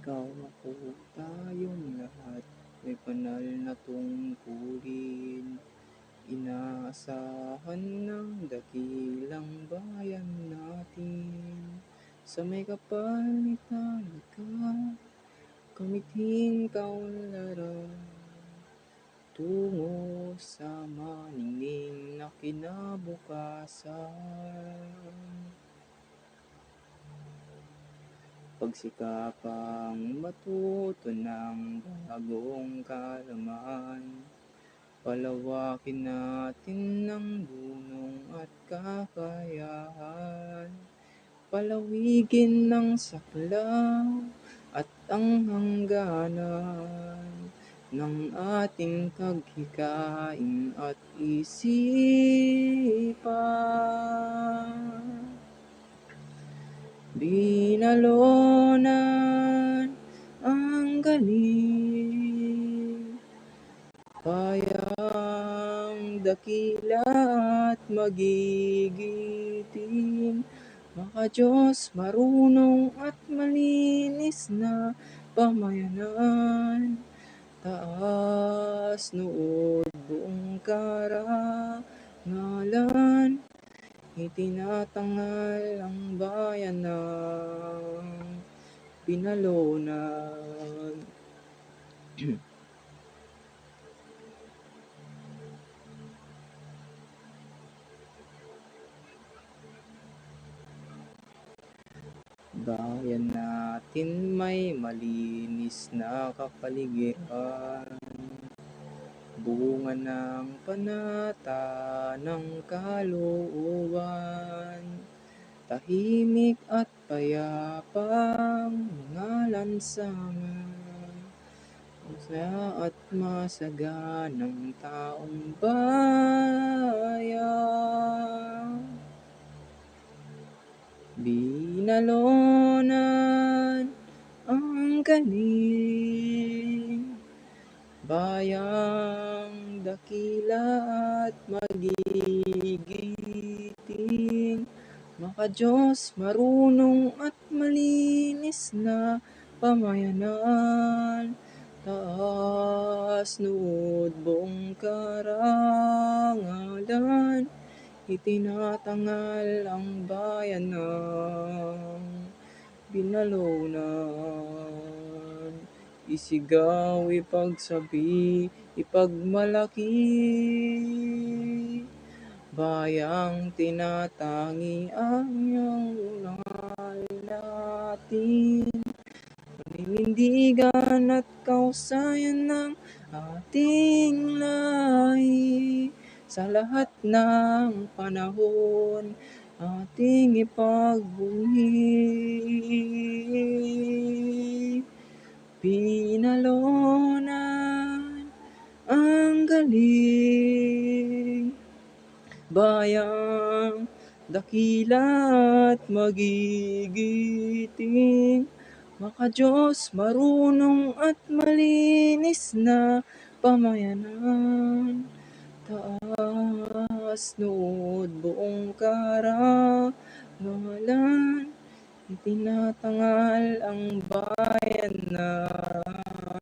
ikaw, ako, tayong lahat may banal na tungkulin. Inaasahan ng dakilang bayan natin. Sa may kapal ni Talika, kamithing kaunlaran. Tungo sa maningning na kinabukasan. Pagsikapang matuto ng bagong kaalaman. Palawakin natin ng bunong at kakayahan. Palawigin ng saklaw at ang hangganan ng ating paghikain at isipan. Binalunan ang galing, bayang dakila at magigiting, maka-Diyos marunong at malinis na pamayanan. Taas nood buong karangalan, itinatangal ang bayan ng Binalunan. Bayan natin may malinis na kapaligiran, bunga ng panata ng kalooban, tahimik at payapang mga lansangan, masaya at masaganang taong bayan. Binalunan ang galing, bayang dakila at magigiting, maka-Diyos marunong at malinis na pamayanan. Taas nood buong karangalan, itinatangal ang bayan ng Binalunan. Isigaw, ipagsabi, ipagmalaki, bayang tinatangi ang iyong ulangan natin. Paninindigan at kausayan ng ating lahi, sa lahat ng panahon ating ipagbunyi. Binalunan ang galing, bayang dakila at magigiting, maka-Diyos marunong at malinis na pamayanan. Taas nood buong karangalan, itinatangal ang bayan na